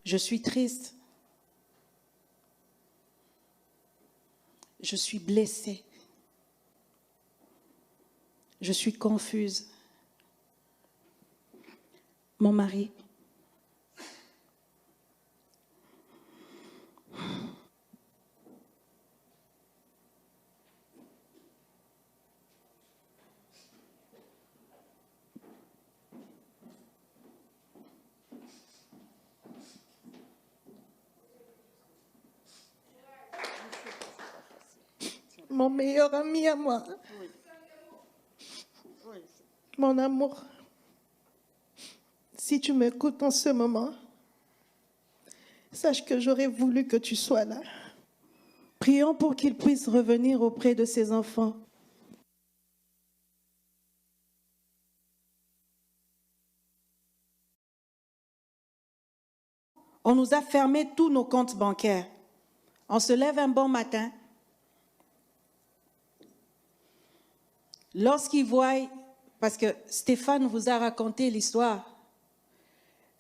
Je suis triste. Je suis blessée. Je suis confuse. Mon mari. Mon meilleur ami à moi. Mon amour. Si tu m'écoutes en ce moment, sache que j'aurais voulu que tu sois là. Prions pour qu'il puisse revenir auprès de ses enfants. On nous a fermé tous nos comptes bancaires. On se lève un bon matin. Lorsqu'il voit, parce que Stéphane vous a raconté l'histoire,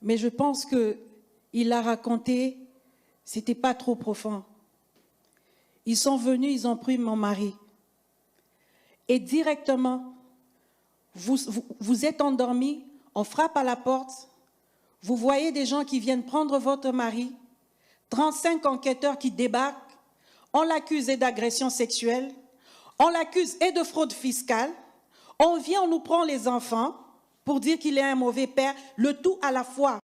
mais je pense qu'il l'a raconté, c'était pas trop profond. Ils sont venus, ils ont pris mon mari. Et directement, vous êtes endormis, on frappe à la porte, vous voyez des gens qui viennent prendre votre mari, 35 enquêteurs qui débarquent, on l'accuse d'agression sexuelle, on l'accuse et de fraude fiscale, on vient, on nous prend les enfants pour dire qu'il est un mauvais père, le tout à la fois.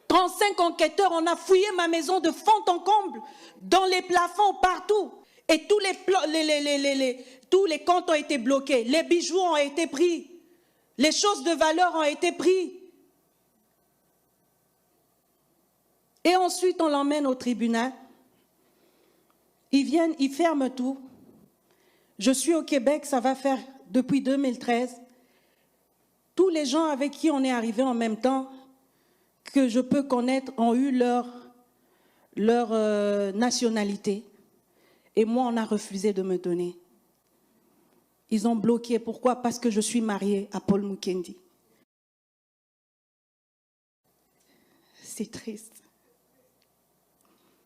35 enquêteurs, on a fouillé ma maison de fond en comble, dans les plafonds, partout. Et tous les comptes ont été bloqués, les bijoux ont été pris, les choses de valeur ont été prises. Et ensuite, on l'emmène au tribunal. Ils viennent, ils ferment tout. Je suis au Québec, ça va faire depuis 2013. Tous les gens avec qui on est arrivé en même temps, que je peux connaître, ont eu leur nationalité. Et moi, on a refusé de me donner. Ils ont bloqué. Pourquoi? Parce que je suis mariée à Paul Mukendi. C'est triste.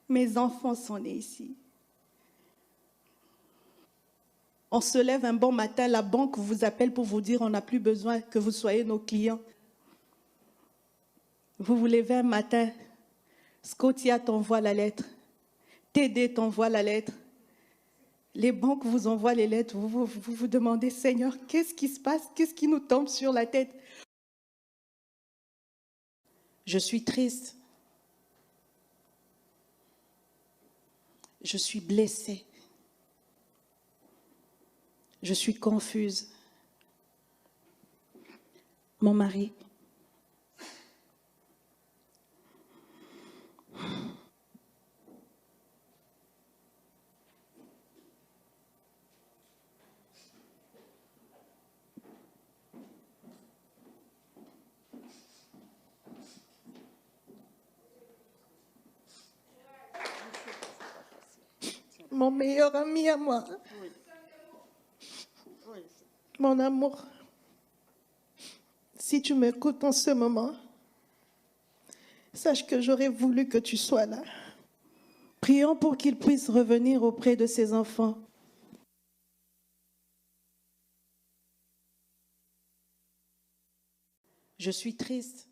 Mes enfants sont nés ici. On se lève un bon matin, la banque vous appelle pour vous dire on n'a plus besoin que vous soyez nos clients. Vous vous levez un matin, Scotia t'envoie la lettre, TD t'envoie la lettre. Les banques vous envoient les lettres, vous demandez, Seigneur, qu'est-ce qui se passe? Qu'est-ce qui nous tombe sur la tête? Je suis triste. Je suis blessée. Je suis confuse. Mon mari. Mon meilleur ami à moi. Mon amour. Si tu m'écoutes en ce moment, sache que j'aurais voulu que tu sois là. Prions pour qu'il puisse revenir auprès de ses enfants. Je suis triste.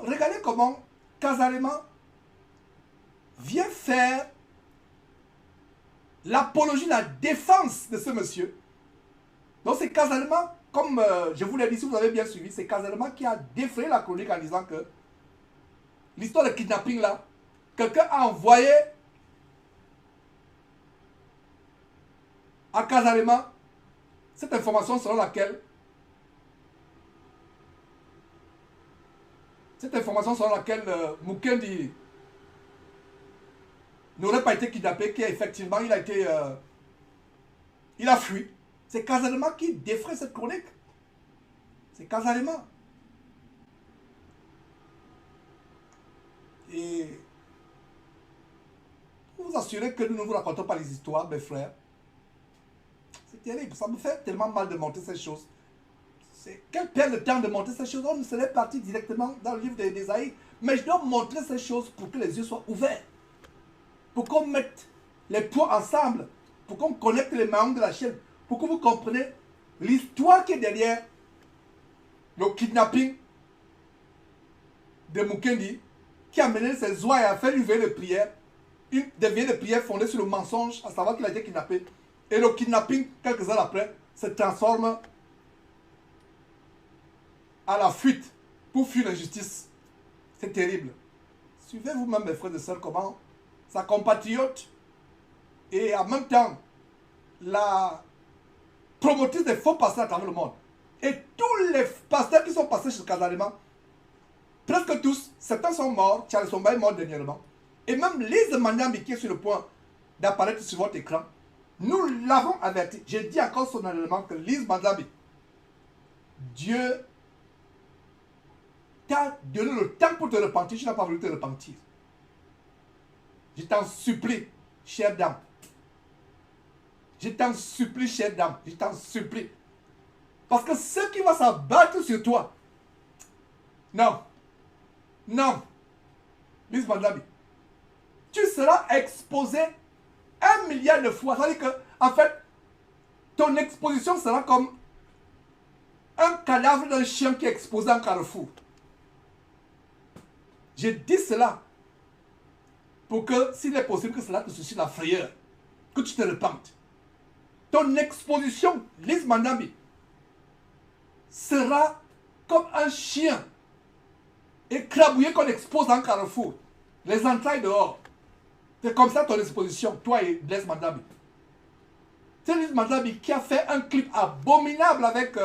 regardez comment Casarema vient faire l'apologie, la défense de ce monsieur. Donc c'est Casarema, comme je vous l'ai dit, si vous avez bien suivi, c'est Casarema qui a défrayé la chronique en disant que l'histoire de kidnapping là, quelqu'un a envoyé à Casarema cette information selon laquelle Mukendi n'aurait pas été kidnappé, qu'effectivement il a été il a fui. C'est Casarema qui défraie cette chronique. C'est Casarema. Et pour vous assurer que nous ne vous racontons pas les histoires, mes frères, c'est terrible. Ça me fait tellement mal de montrer ces choses. Quelle perte de temps de montrer ces choses. On ne serait parti directement dans le livre d'Ésaïe. Mais je dois montrer ces choses pour que les yeux soient ouverts. Pour qu'on mette les points ensemble. Pour qu'on connecte les maillons de la chaîne. Pour que vous compreniez l'histoire qui est derrière le kidnapping de Mukendi, qui a mené ses ouailles à faire une veille de prière. Des veilles de prière fondées sur le mensonge, à savoir qu'il a été kidnappé. Et le kidnapping, quelques heures après, se transforme à la fuite pour fuir l'injustice. C'est terrible. Suivez vous-même, mes frères et sœurs, comment sa compatriote et en même temps la promotrice des faux pasteurs à travers le monde. Et tous les pasteurs qui sont passés chez Casarema, presque tous, certains sont morts, Charles Somba est mort dernièrement. Et même Lise Mandambi qui est sur le point d'apparaître sur votre écran, nous l'avons averti. J'ai dit encore solennellement que Lise Mandambi, Dieu t'a donné le temps pour te repentir, tu n'as pas voulu te repentir. Je t'en supplie, chère dame. Je t'en supplie, chère dame. Je t'en supplie. Parce que ce qui va s'abattre sur toi, non, non, Lise Mandambi, tu seras exposé 1 milliard de fois. Ça veut dire que, en fait, ton exposition sera comme un cadavre d'un chien qui est exposé en carrefour. Je dis cela pour que, s'il est possible, que cela te suscite la frayeur, que tu te repentes. Ton exposition, Lise Mandambi, sera comme un chien écrabouillé qu'on expose en carrefour. Les entrailles dehors. C'est comme ça ton exposition, toi et Lise Mandambi. C'est Lise Mandambi qui a fait un clip abominable avec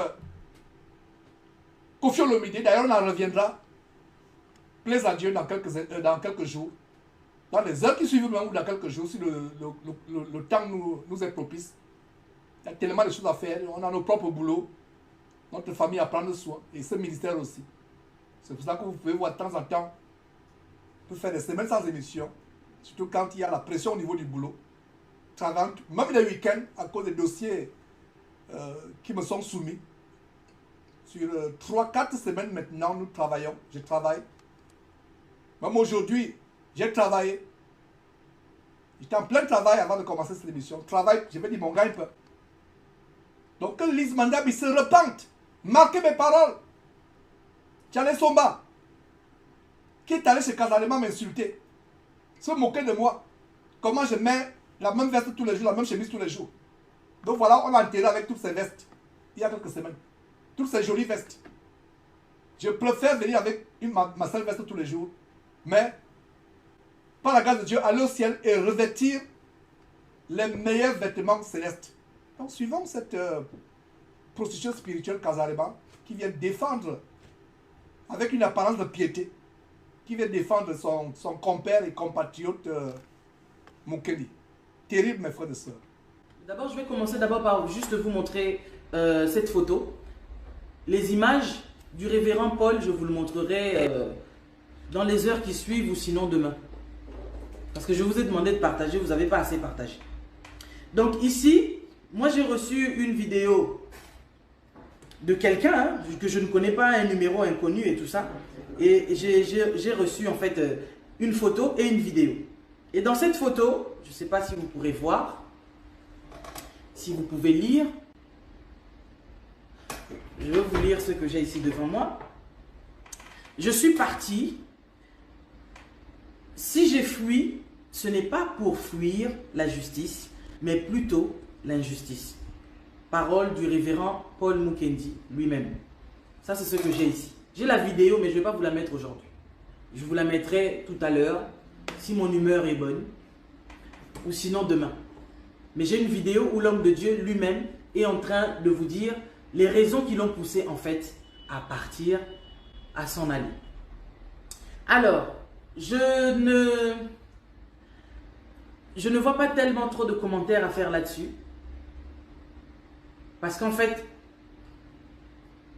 Koffi Olomide. D'ailleurs, on en reviendra. Plaise à Dieu dans quelques jours. Dans les heures qui suivent, même, ou dans quelques jours, si le temps nous est propice. Il y a tellement de choses à faire. On a nos propres boulots. Notre famille à prendre soin. Et ce ministère aussi. C'est pour ça que vous pouvez voir de temps en temps. On peut faire des semaines sans émission. Surtout quand il y a la pression au niveau du boulot. Travaillant, même les week-ends, à cause des dossiers qui me sont soumis. Sur 3-4 semaines maintenant, nous travaillons. Je travaille. Même aujourd'hui, j'ai travaillé. J'étais en plein travail avant de commencer cette émission. Travail, je vais dire mon gars un peu. Donc que Lise Mandambi se repente. Marquez mes paroles. Tchale Somba, qui est allé chez Casarema m'insulter, se moquer de moi. Comment je mets la même veste tous les jours, la même chemise tous les jours. Donc voilà, on a enterré avec toutes ces vestes. Il y a quelques semaines. Toutes ces jolies vestes. Je préfère venir avec ma seule veste tous les jours. Mais, par la grâce de Dieu, aller au ciel et revêtir les meilleurs vêtements célestes. Donc, suivons cette prostituée spirituelle Casarema qui vient défendre, avec une apparence de piété, qui vient défendre son compère et compatriote Mukendi. Terrible, mes frères et sœurs. D'abord, je vais commencer par juste vous montrer cette photo. Les images du révérend Paul, je vous le montrerai dans les heures qui suivent ou sinon demain. Parce que je vous ai demandé de partager, vous n'avez pas assez partagé. Donc ici, moi j'ai reçu une vidéo de quelqu'un que je ne connais pas, un numéro inconnu et tout ça. Et j'ai reçu en fait une photo et une vidéo. Et dans cette photo, je ne sais pas si vous pourrez voir, si vous pouvez lire. Je vais vous lire ce que j'ai ici devant moi. Je suis parti. Si j'ai fui, ce n'est pas pour fuir la justice, mais plutôt l'injustice. Parole du révérend Paul Mukendi lui-même. Ça, c'est ce que j'ai ici. J'ai la vidéo, mais je ne vais pas vous la mettre aujourd'hui. Je vous la mettrai tout à l'heure, si mon humeur est bonne, ou sinon demain. Mais j'ai une vidéo où l'homme de Dieu lui-même est en train de vous dire les raisons qui l'ont poussé en fait à partir, à s'en aller. Alors, je ne vois pas tellement trop de commentaires à faire là-dessus. Parce qu'en fait,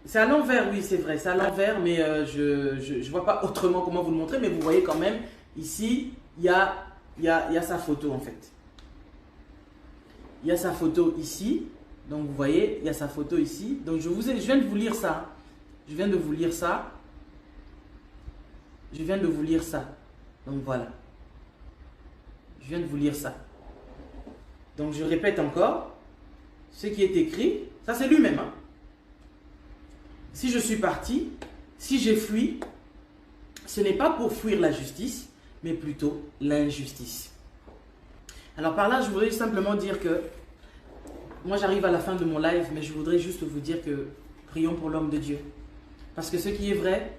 c'est à l'envers, oui, c'est vrai, c'est à l'envers, mais je ne vois pas autrement comment vous le montrer, mais vous voyez quand même, ici, il y a sa photo en fait. Il y a sa photo ici, donc vous voyez, il y a sa photo ici. Donc je viens de vous lire ça. Je viens de vous lire ça. Je viens de vous lire ça. Donc voilà. Je viens de vous lire ça. Donc je répète encore. Ce qui est écrit, ça c'est lui-même. Hein. Si je suis parti, si j'ai fui, ce n'est pas pour fuir la justice, mais plutôt l'injustice. Alors par là, je voudrais simplement dire que, moi j'arrive à la fin de mon live, mais je voudrais juste vous dire que prions pour l'homme de Dieu. Parce que ce qui est vrai,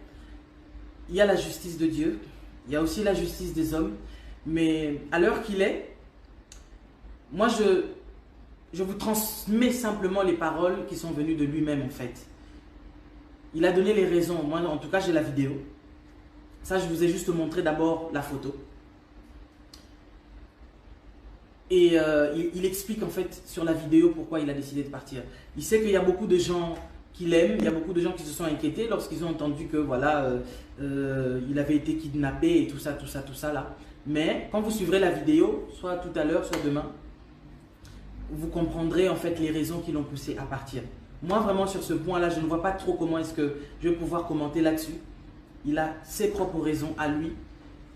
il y a la justice de Dieu, il y a aussi la justice des hommes, mais à l'heure qu'il est, moi je vous transmets simplement les paroles qui sont venues de lui-même en fait. Il a donné les raisons, moi en tout cas j'ai la vidéo. Ça je vous ai juste montré d'abord la photo. Et il explique en fait sur la vidéo pourquoi il a décidé de partir. Il sait qu'il y a beaucoup de gens qui l'aiment, il y a beaucoup de gens qui se sont inquiétés lorsqu'ils ont entendu que voilà, il avait été kidnappé et tout ça là. Mais quand vous suivrez la vidéo, soit tout à l'heure, soit demain, vous comprendrez en fait les raisons qui l'ont poussé à partir. Moi vraiment sur ce point-là, je ne vois pas trop comment est-ce que je vais pouvoir commenter là-dessus. Il a ses propres raisons à lui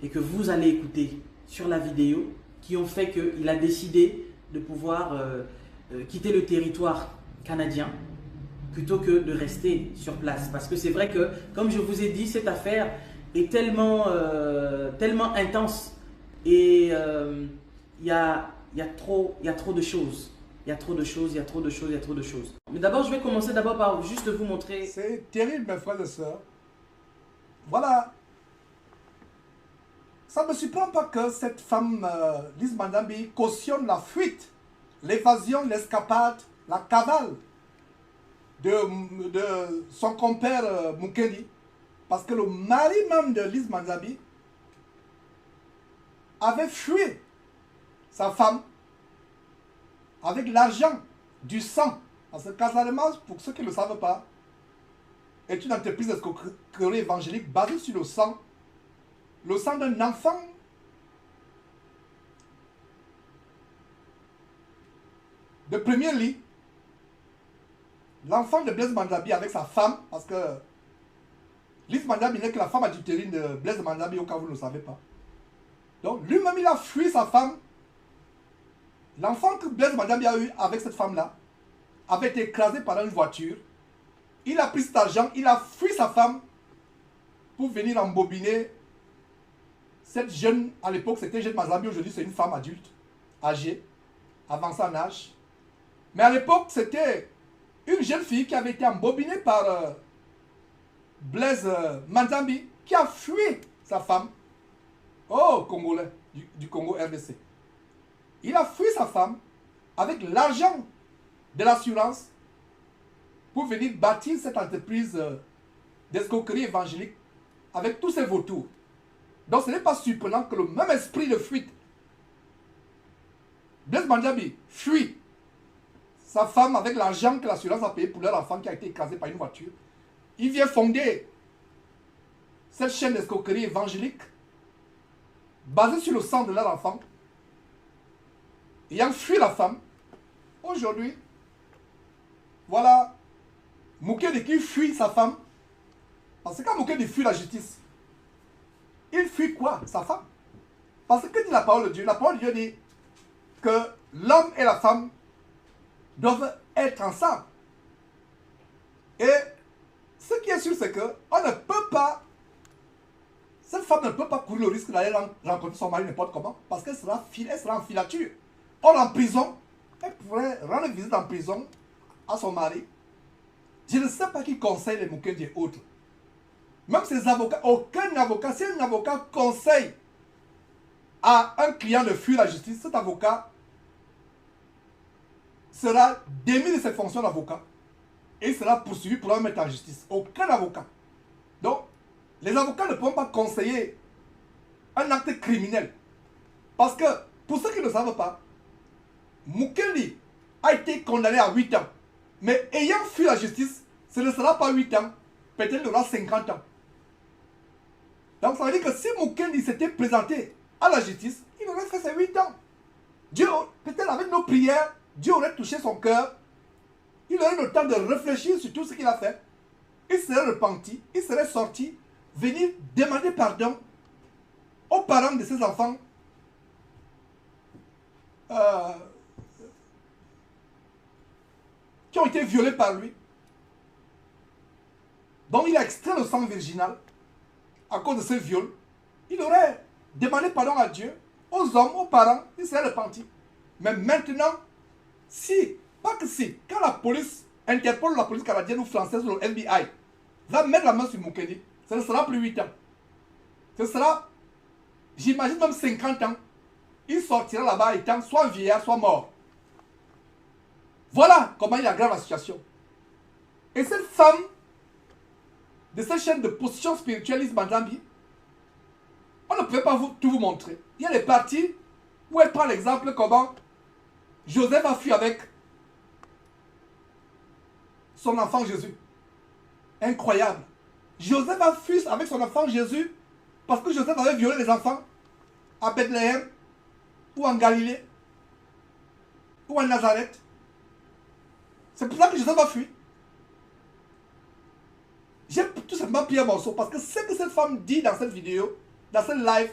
et que vous allez écouter sur la vidéo qui ont fait qu'il a décidé de pouvoir quitter le territoire canadien plutôt que de rester sur place. Parce que c'est vrai que, comme je vous ai dit, cette affaire est tellement intense et il y a trop de choses. Il y a trop de choses. Mais d'abord, je vais commencer d'abord par juste vous montrer... C'est terrible, mes frères et sœurs. Voilà. Ça ne me surprend pas que cette femme, Lise Mandambi, cautionne la fuite, l'évasion, l'escapade, la cavale de son compère Mukendi. Parce que le mari même de Lise Mandambi avait fui sa femme avec l'argent du sang. Parce que Casamance, pour ceux qui ne le savent pas, est une entreprise d'escroquerie évangélique basée sur le sang d'un enfant de premier lit, l'enfant de Blaise Mandabi avec sa femme, parce que Lise Mandabi n'est que la femme adultérine de Blaise Mandabi, au cas où vous ne le savez pas. Donc lui-même il a fui sa femme. L'enfant que Blaise Mandabi a eu avec cette femme-là avait été écrasé par une voiture. Il a pris cet argent, il a fui sa femme pour venir embobiner cette jeune, à l'époque c'était jeune Mandabi, aujourd'hui c'est une femme adulte, âgée, avancée en âge. Mais à l'époque c'était une jeune fille qui avait été embobinée par Blaise Mandabi, qui a fui sa femme au Congolais, du Congo RDC. Il a fui sa femme avec l'argent de l'assurance pour venir bâtir cette entreprise d'escroquerie évangélique avec tous ses vautours. Donc ce n'est pas surprenant que le même esprit de fuite, Blaise Mandabi fuit sa femme avec l'argent que l'assurance a payé pour leur enfant qui a été écrasé par une voiture. Il vient fonder cette chaîne d'escroquerie évangélique basée sur le sang de leur enfant. Ayant fui la femme, aujourd'hui, voilà, Mukendi qui fuit sa femme. Parce que quand Mukendi fuit la justice, il fuit quoi? Sa femme. Parce que dit la parole de Dieu? La parole de Dieu dit que l'homme et la femme doivent être ensemble. Et ce qui est sûr, c'est qu'on ne peut pas ne peut pas courir le risque d'aller rencontrer son mari n'importe comment, parce qu'elle sera en filature. Or, en prison, elle pourrait rendre visite en prison à son mari. Je ne sais pas qui conseille les Mukendi et autres. Même ces avocats, aucun avocat, si un avocat conseille à un client de fuir la justice, cet avocat sera démis de ses fonctions d'avocat et sera poursuivi pour le mettre en justice. Aucun avocat. Donc, les avocats ne peuvent pas conseiller un acte criminel. Parce que, pour ceux qui ne savent pas, Mukendi a été condamné à 8 ans. Mais ayant fui la justice, ce ne sera pas 8 ans, peut-être il aura 50 ans. Donc ça veut dire que si Mukendi s'était présenté à la justice, il aurait fait ses 8 ans. Dieu, peut-être avec nos prières, Dieu aurait touché son cœur. Il aurait eu le temps de réfléchir sur tout ce qu'il a fait. Il serait repenti, il serait sorti, venir demander pardon aux parents de ses enfants qui ont été violés par lui. Donc il a extrait le sang virginal à cause de ce viol. Il aurait demandé pardon à Dieu, aux hommes, aux parents, il serait repenti. Mais maintenant, si, pas que si, quand la police, Interpol, la police canadienne ou française ou le FBI, va mettre la main sur Mukendi, ce ne sera plus 8 ans. Ce sera, j'imagine même 50 ans. Il sortira là-bas étant soit vieillard, soit mort. Voilà comment il aggrave la situation. Et cette femme de cette chaîne de position spirituelle, Manzambi, on ne peut pas tout vous montrer. Il y a des parties où elle prend l'exemple comment Joseph a fui avec son enfant Jésus. Incroyable. Joseph a fui avec son enfant Jésus parce que Joseph avait violé les enfants à Bethléem ou en Galilée ou en Nazareth. C'est pour ça que Joseph a fui. J'ai tout simplement pris un morceau parce que ce que cette femme dit dans cette vidéo, dans cette live,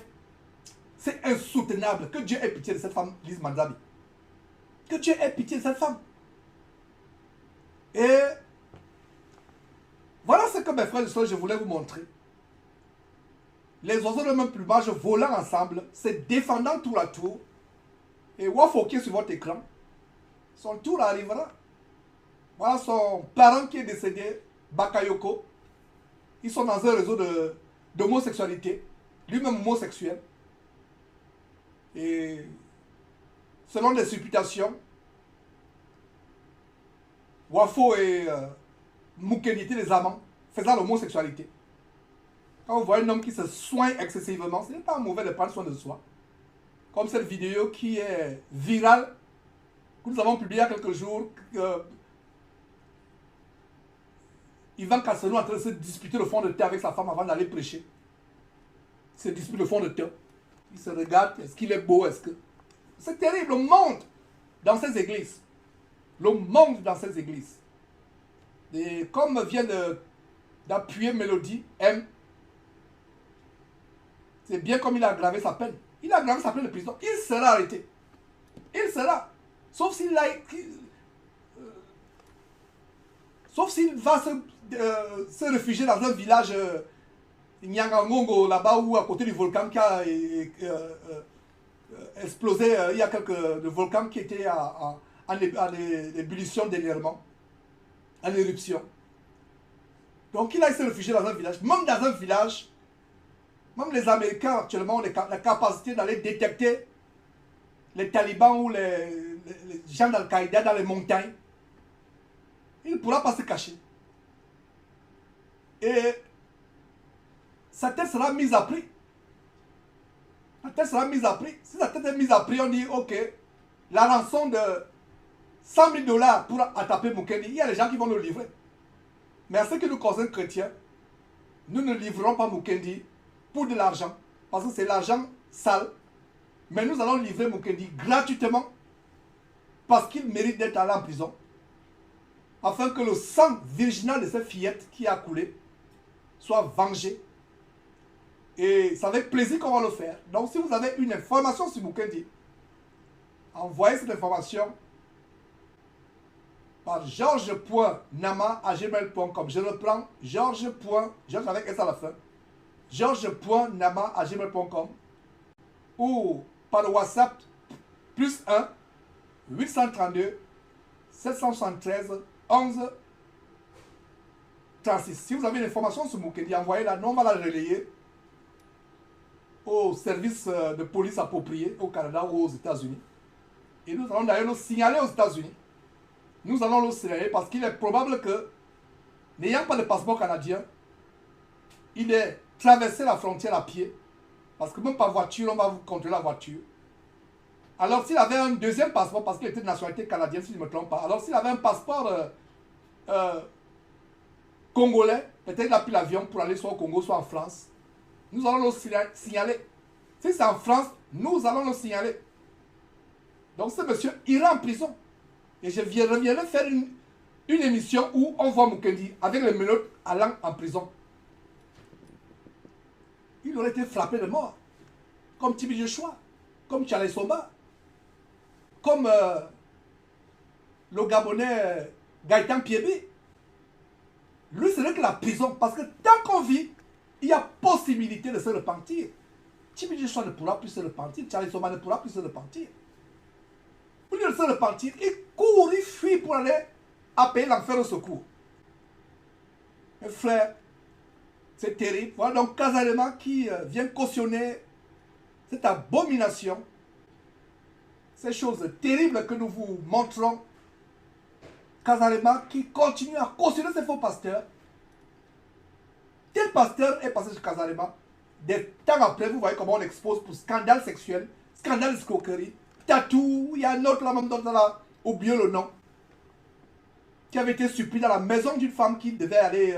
c'est insoutenable. Que Dieu ait pitié de cette femme, Lise Manzambi. Que Dieu ait pitié de cette femme. Et voilà ce que mes frères et sœurs, je voulais vous montrer. Les oiseaux de même plumage volant ensemble, se défendant tour à tour. Et Wafo qui est sur votre écran, son tour arrivera. Voilà son parent qui est décédé, Bakayoko. Ils sont dans un réseau d'homosexualité. Lui-même homosexuel. Et selon les supputations, Wafo et Mukendi étaient des amants faisant l'homosexualité. Quand on voit un homme qui se soigne excessivement, ce n'est pas mauvais de prendre soin de soi. Comme cette vidéo qui est virale, que nous avons publiée il y a quelques jours. Ivan Cassano est en train de se disputer le fond de terre avec sa femme avant d'aller prêcher. Il se dispute le fond de terre. Il se regarde, est-ce qu'il est beau, est-ce que... C'est terrible, le monde dans ces églises. Le monde dans ces églises. Et comme vient d'appuyer Mélodie, M, c'est bien comme il a aggravé sa peine. Il a aggravé sa peine de prison. Il sera arrêté. Il sera. Sauf s'il va se réfugier dans un village Nyangangongo, là-bas ou à côté du volcan qui a explosé. Il y a le volcan qui était en ébullition dernièrement, en éruption. Donc il a se réfugier dans un village. Même dans un village, même les Américains actuellement ont la capacité d'aller détecter les talibans ou les gens d'Al-Qaïda dans les montagnes. Il ne pourra pas se cacher. Et sa tête sera mise à prix. La tête sera mise à prix. Si sa tête est mise à prix, on dit, ok, la rançon de 100 000 $ pour attraper Mukendi, il y a des gens qui vont nous livrer. Mais à ce qui nous concerne chrétiens, nous ne livrerons pas Mukendi pour de l'argent, parce que c'est l'argent sale. Mais nous allons livrer Mukendi gratuitement, parce qu'il mérite d'être allé en prison, afin que le sang virginal de cette fillette qui a coulé soit vengé. Et c'est avec plaisir qu'on va le faire. Donc si vous avez une information sur Mukendi, envoyez cette information par georges.nama@gmail.com. Je reprends georges avec S à la fin. georges.nama@gmail.com ou par le WhatsApp +1 832 773 11 36. Si vous avez une information sur Mukendi, envoyez-la, nous on va la relayer au service de police approprié au Canada ou aux États-Unis. Et nous allons d'ailleurs le signaler aux États-Unis. Nous allons le signaler parce qu'il est probable que, n'ayant pas de passeport canadien, il est traversé la frontière à pied. Parce que même par voiture, on va vous contrôler la voiture. Alors s'il avait un deuxième passeport, parce qu'il était de nationalité canadienne, si je ne me trompe pas, alors s'il avait un passeport congolais, peut-être qu'il a pris l'avion pour aller soit au Congo, soit en France. Nous allons le signaler. Si c'est en France, nous allons le signaler. Donc ce monsieur ira en prison. Et je reviendrai faire une émission où on voit Mukendi avec les menottes allant en prison. Il aurait été frappé de mort. Comme Tibi Joshua, comme Tchalé Somba, comme le Gabonais Gaëtan Piébé. Lui, ce n'est que la prison. Parce que tant qu'on vit, il y a possibilité de se repentir. Tibi Joshua ne pourra plus se repentir. Tchalé Somba ne pourra plus se repentir. Au lieu de se repentir, il court, il fuit pour aller appeler l'enfer au secours. Mes frères, c'est terrible. Voilà donc Kazarema qui vient cautionner cette abomination, ces choses terribles que nous vous montrons. Kazarema qui continue à cautionner ces faux pasteurs. Tel pasteur est passé sur Kazarema. Des temps après, vous voyez comment on expose pour scandale sexuel, scandale d'escroquerie, tatou. Il y a un autre là, même dont on a oublié le nom, qui avait été surpris dans la maison d'une femme qui devait aller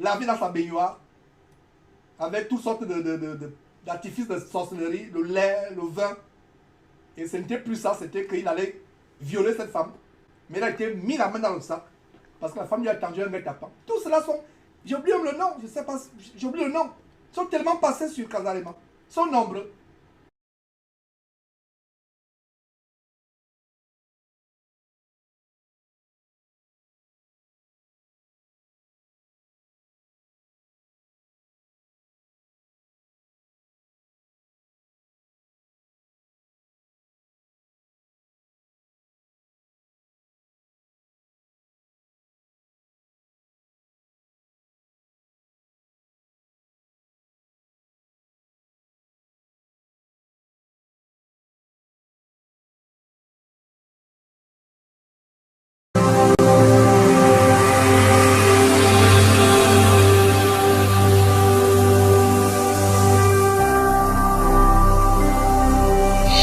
laver dans sa baignoire avec toutes sortes d'artifices de sorcellerie, le lait, le vin. Et ce n'était plus ça, c'était qu'il allait violer cette femme. Mais il a été mis la main dans le sac parce que la femme lui a tendu un guet-apens. Tout cela sont, j'ai oublié le nom, je sais pas, j'ai oublié le nom. Ils sont tellement passés sur Kazarema, ils sont nombreux.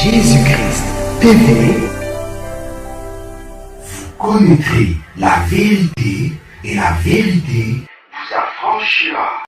Jésus-Christ TV, vous connaîtrez la vérité et la vérité vous affranchira.